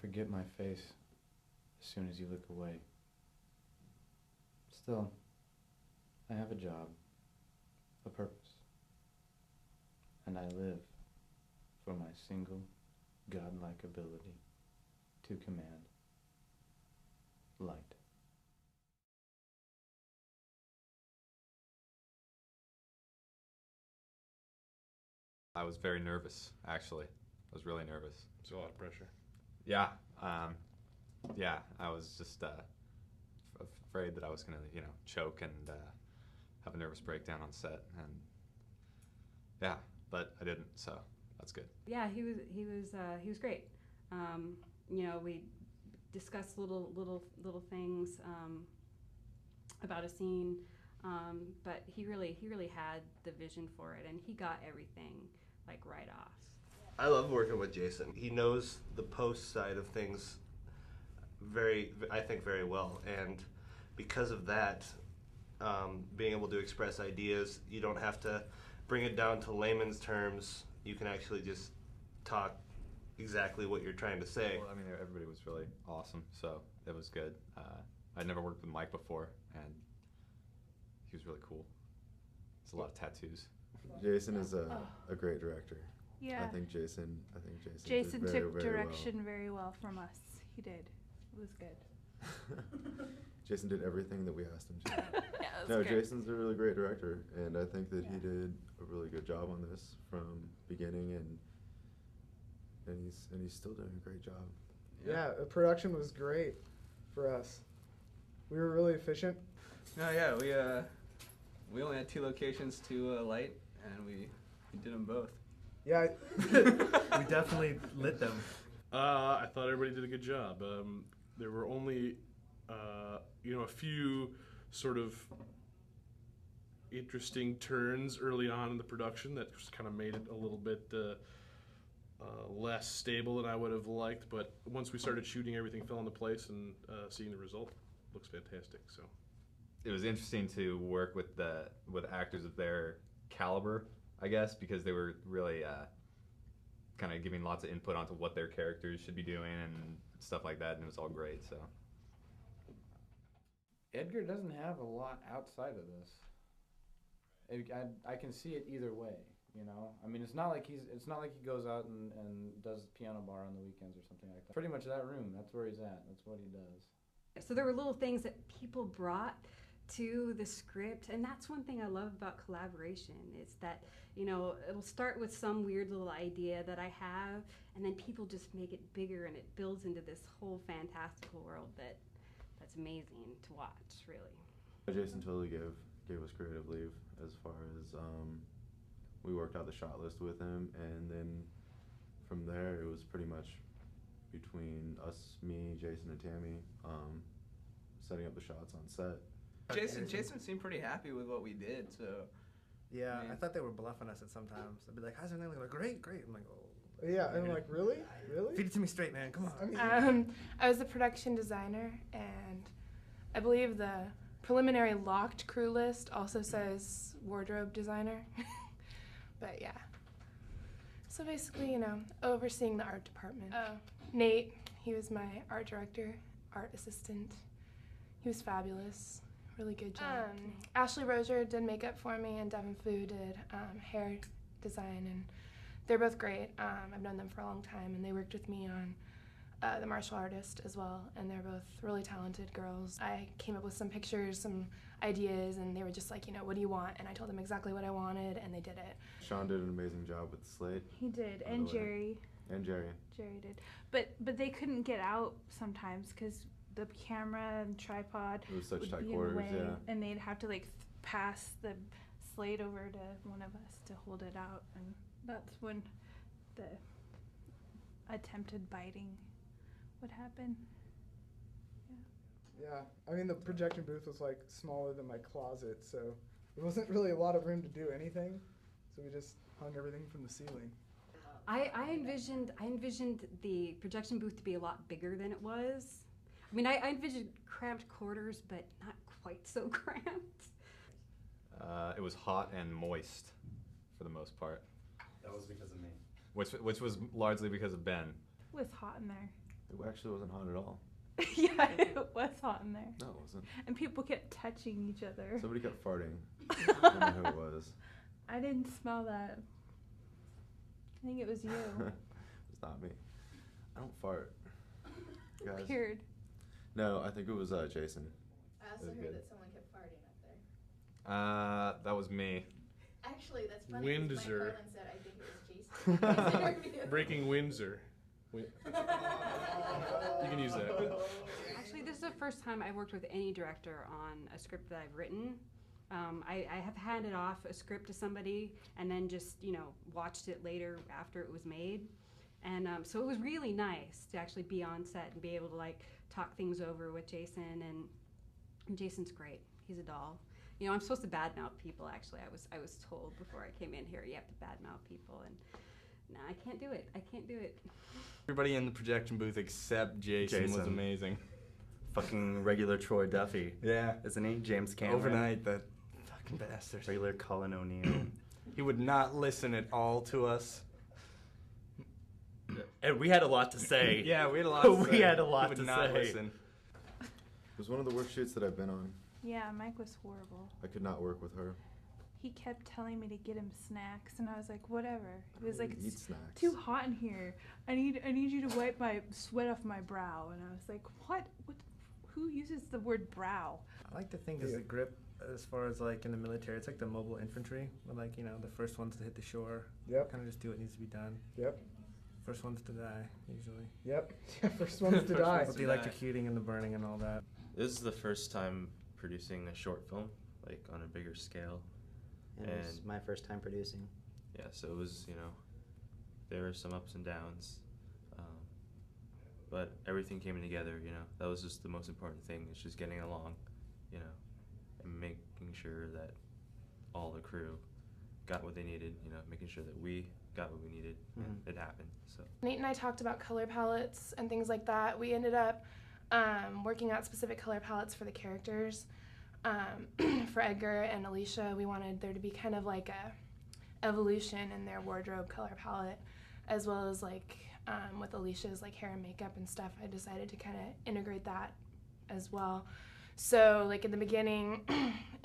forget my face as soon as you look away. Still, I have a job, a purpose, and I live for my single, godlike ability to command light. I was very nervous, actually. I was really nervous. It's a lot of pressure. Yeah, yeah. I was just afraid that I was gonna, choke and have a nervous breakdown on set, and yeah, but I didn't, so that's good. Yeah, he was great. We discussed little things about a scene, but he really had the vision for it, and he got everything like right off. I love working with Jason. He knows the post side of things I think very well, and because of that, being able to express ideas, you don't have to bring it down to layman's terms. You can actually just talk exactly what you're trying to say. Well, I mean, everybody was really awesome, so it was good. I'd never worked with Mike before, and he was really cool. It's a lot of tattoos. Jason is a great director. Yeah. I think Jason Jason did took very direction very well from us. He did. It was good. Jason did everything that we asked him to. Yeah, No, great. Jason's a really great director, and I think that he did a really good job on this from beginning, and he's still doing a great job. Yeah, the production was great for us. We were really efficient. No, yeah, we only had 2 locations to light, and we did them both. Yeah. We definitely lit them. I thought everybody did a good job. There were only, a few sort of interesting turns early on in the production that just kind of made it a little bit less stable than I would have liked. But once we started shooting, everything fell into place, and seeing the result looks fantastic. So It was interesting to work with actors of their caliber, I guess, because they were really kind of giving lots of input onto what their characters should be doing and stuff like that, and it was all great. So Edgar doesn't have a lot outside of this. I can see it either way, I mean, it's not like he goes out and does piano bar on the weekends or something like that. Pretty much that room, that's where he's at. That's what he does. So there were little things that people brought to the script, and that's one thing I love about collaboration, is that it'll start with some weird little idea that I have, and then people just make it bigger, and it builds into this whole fantastical world that's amazing to watch, really. Jason totally gave us creative leave as far as we worked out the shot list with him, and then from there it was pretty much between us, me, Jason, and Tammy, setting up the shots on set. Jason seemed pretty happy with what we did, so. Yeah, I thought they were bluffing us at sometimes. I'd be like, how's everything? They're like, great. I'm like, oh. Yeah, and I'm like, really? Feed it to me straight, man. Come on. I was the production designer, and I believe the preliminary locked crew list also says wardrobe designer. But yeah. So basically, overseeing the art department. Nate, he was my art director, art assistant. He was fabulous. Really good job. Ashley Rozier did makeup for me, and Devin Fu did hair design, and they're both great. I've known them for a long time, and they worked with me on The Martial Artist as well, and they're both really talented girls. I came up with some pictures, some ideas, and they were just like, what do you want? And I told them exactly what I wanted, and they did it. Sean did an amazing job with the slate. He did, and Jerry. And Jerry. Jerry did. But they couldn't get out sometimes because the camera and tripod It was such would tight be quarters, in the way, yeah. and they'd have to pass the slate over to one of us to hold it out, and that's when the attempted biting would happen. Yeah, I mean, the projection booth was smaller than my closet, so there wasn't really a lot of room to do anything, so we just hung everything from the ceiling. I envisioned the projection booth to be a lot bigger than it was. I mean, I envisioned cramped quarters, but not quite so cramped. It was hot and moist for the most part. That was because of me. Which was largely because of Ben. It was hot in there. It actually wasn't hot at all. Yeah, it was hot in there. No, it wasn't. And people kept touching each other. Somebody kept farting. I don't know who it was. I didn't smell that. I think it was you. It's not me. I don't fart. Guys. Weird. No, I think it was Jason. I also That was heard good. that someone kept farting up there. That was me. Actually, that's funny. 'cause Windsor. Mike Carlin said, I think it was Jason. in his interview. Breaking Windsor. You can use that. Actually, this is the first time I've worked with any director on a script that I've written. I have handed off a script to somebody and then just, watched it later after it was made. And so it was really nice to actually be on set and be able to, talk things over with Jason. And Jason's great. He's a doll. I'm supposed to badmouth people, actually. I was told before I came in here, you have to badmouth people. And no, I can't do it. I can't do it. Everybody in the projection booth except Jason was amazing. Fucking regular Troy Duffy. Yeah. Isn't he? James Cameron. Overnight, that fucking bastard. Regular Colin O'Neill. He would not listen at all to us. And we had a lot to say. Yeah, we had a lot to say. We had a lot he would to not say. listen. It was one of the worst shoots that I've been on. Yeah, Mike was horrible. I could not work with her. He kept telling me to get him snacks, and I was like, whatever. He was like, Eat it's snacks. too hot in here. I need you to wipe my sweat off my brow. And I was like, what? Who uses the word brow? I like to think as a grip, as far as in the military, it's like the mobile infantry. Where the first ones to hit the shore. Yep. Kind of just do what needs to be done. Yep. First ones to die, usually. Yep. First ones to die. With the electrocuting and the burning and all that. This is the first time producing a short film, on a bigger scale. And it was my first time producing. Yeah, so it was, there were some ups and downs. But everything came together, That was just the most important thing. It's just getting along, and making sure that all the crew got what they needed, making sure that we got what we needed, and it happened. So Nate and I talked about color palettes and things like that. We ended up working out specific color palettes for the characters. For Edgar and Alicia, we wanted there to be kind of like a evolution in their wardrobe color palette, as well as with Alicia's hair and makeup and stuff. I decided to kind of integrate that as well. So in the beginning,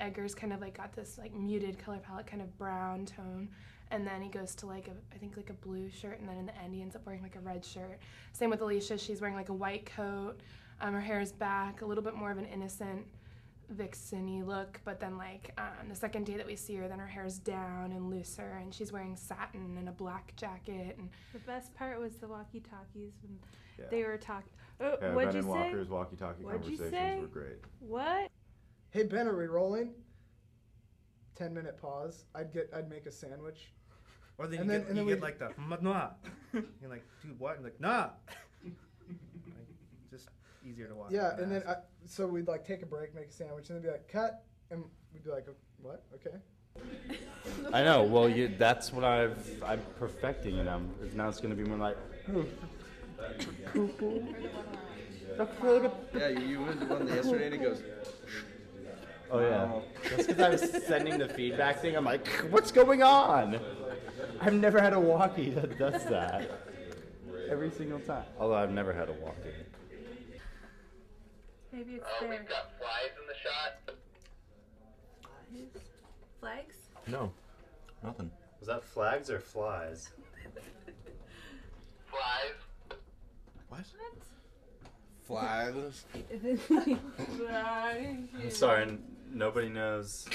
Edgar's kind of got this muted color palette, kind of brown tone, and then he goes to I think a blue shirt, and then in the end he ends up wearing a red shirt. Same with Alicia, she's wearing a white coat. Her hair is back, a little bit more of an innocent vixen-y look, but then the second day that we see her, then her hair's down and looser, and she's wearing satin and a black jacket. And The best part was the walkie-talkies when they were talking. Yeah, What'd Ben you and say? Walker's walkie-talkie What'd you conversations say? were great. What? Hey Ben, are we rolling? 10-minute pause. I'd make a sandwich. Or then you get the nah. You're like, dude, what? And nah. Just easier to watch. Yeah, and then so we'd take a break, make a sandwich, and then be cut, and we'd be like, what? Okay. I know. Well, that's what I'm perfecting it. Now it's going to be more like. Yeah, you were the one yesterday, and it goes. Oh yeah. That's because I was sending the feedback thing. I'm like, what's going on? I've never had a walkie that does that. Every single time. Although I've never had a walkie. Maybe it's there. We've got flies in the shot. Flags? No, nothing. Was that flags or flies? Flies. What? Flies. I'm sorry, nobody knows.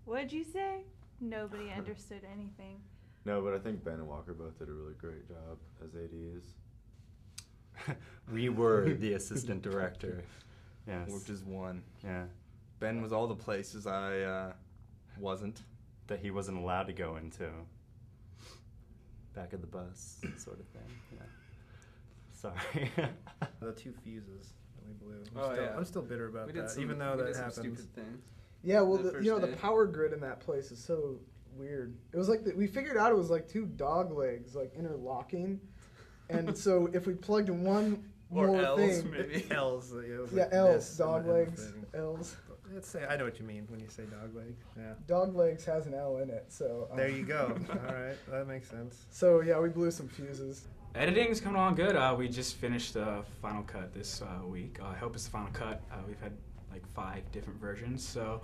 What'd you say? Nobody understood anything. No, but I think Ben and Walker both did a really great job as ADs. We were the assistant director. Yes. Which is one. Yeah. Ben was all the places I wasn't. That he wasn't allowed to go into. Back of the bus, sort of thing. Yeah. Sorry. The 2 fuses that we blew. Yeah. I'm still bitter about We did that, some, even though we that did some happens. stupid things. Yeah, well, The the first day. power grid in that place is so weird. It was we figured out it was 2 dog legs interlocking, and so if we plugged in one Or more L's, thing, maybe. L's. It was yeah, like L's, this and dog the legs, thing. L's. I know what you mean when you say dog leg. Yeah. Dog legs has an L in it, so. There you go. All right, that makes sense. So yeah, we blew some fuses. Editing's coming along good. We just finished the final cut this week. I hope it's the final cut. We've had like 5 different versions, so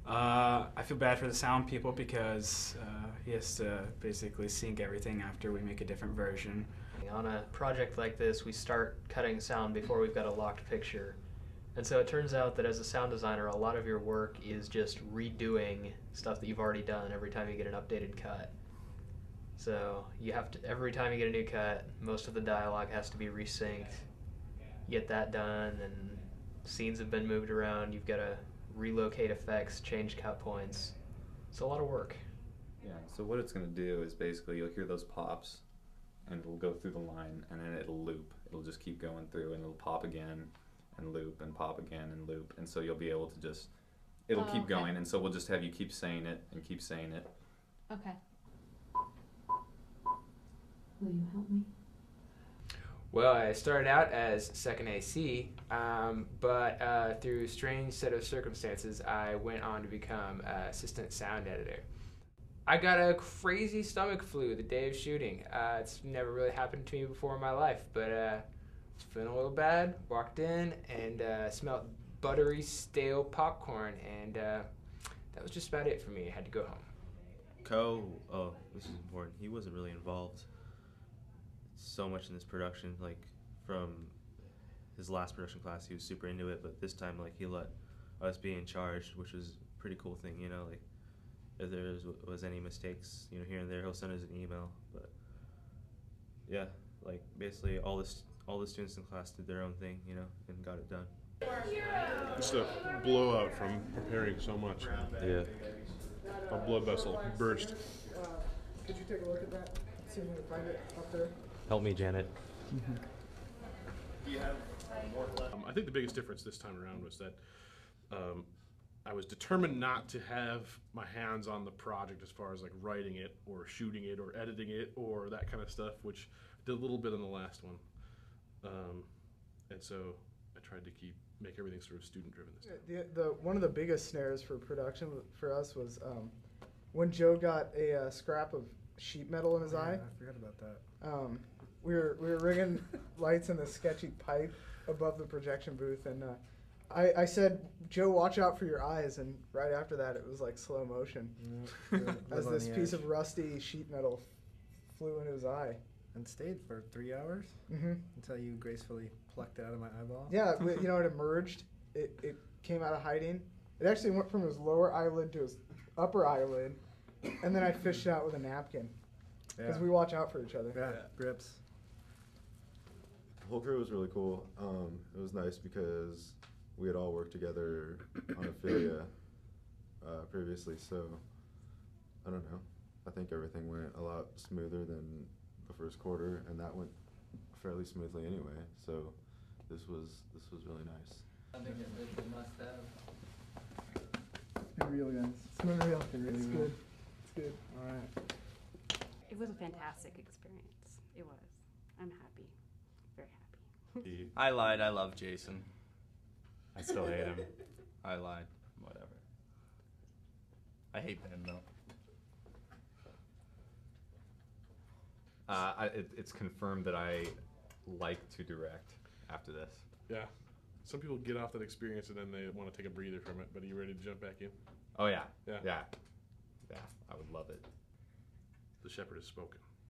I feel bad for the sound people because he has to basically sync everything after we make a different version. On a project like this, we start cutting sound before we've got a locked picture. And so it turns out that as a sound designer, a lot of your work is just redoing stuff that you've already done every time you get an updated cut. So you have to, every time you get a new cut, most of the dialogue has to be resynced. You get that done, and scenes have been moved around. You've got to relocate effects, change cut points. It's a lot of work. Yeah, so what it's going to do is basically you'll hear those pops, and it'll go through the line, and then it'll loop. It'll just keep going through, and it'll pop again, and loop, and pop again, and loop. And so you'll be able to just, it'll keep okay. going, and so we'll just have you keep saying it, and keep saying it. Okay. Will you help me? Well, I started out as second AC, but through a strange set of circumstances, I went on to become assistant sound editor. I got a crazy stomach flu the day of shooting. It's never really happened to me before in my life, but was feeling a little bad. Walked in and smelled buttery, stale popcorn, and that was just about it for me. I had to go home. This is important. He wasn't really involved so much in this production. Like from his last production class, he was super into it, but this time, like, he let us be in charge, which was a pretty cool thing. You know, like if there was any mistakes, you know, here and there, he'll send us an email. But yeah, like basically all the students in class did their own thing, you know, and got it done. Just a blowout from preparing so much. Yeah. A blood vessel burst. Could you take a look at that? See if you can find it up there. Help me, Janet. I think the biggest difference this time around was that I was determined not to have my hands on the project as far as like writing it or shooting it or editing it or that kind of stuff, which I did a little bit in the last one. And so I tried to make everything sort of student driven this time. One of the biggest snares for production for us was when Joe got a scrap of sheet metal in his eye. I forgot about that. We were rigging lights in the sketchy pipe above the projection booth, and I said, Joe, watch out for your eyes, and right after that it was like slow motion as this piece of rusty sheet metal flew into his eye. And stayed for 3 hours until you gracefully plucked it out of my eyeball. Yeah, you know, it emerged. It came out of hiding. It actually went from his lower eyelid to his upper eyelid, and then I fished it out with a napkin. Because we watch out for each other. Yeah, grips. The whole crew was really cool. It was nice because we had all worked together on Ophelia previously, so I don't know. I think everything went a lot smoother than the first quarter, and that went fairly smoothly anyway. So this was really nice. I think it must have. Real guys. It's real. It's good. It's good. All right. It was a fantastic experience. It was. I'm happy. Very happy. I lied. I love Jason. I still hate him. I lied. Whatever. I hate Ben though. It's confirmed that I like to direct after this. Yeah. Some people get off that experience and then they want to take a breather from it, but are you ready to jump back in? Oh yeah. Yeah. Yeah. Yeah. I would love it. The shepherd has spoken.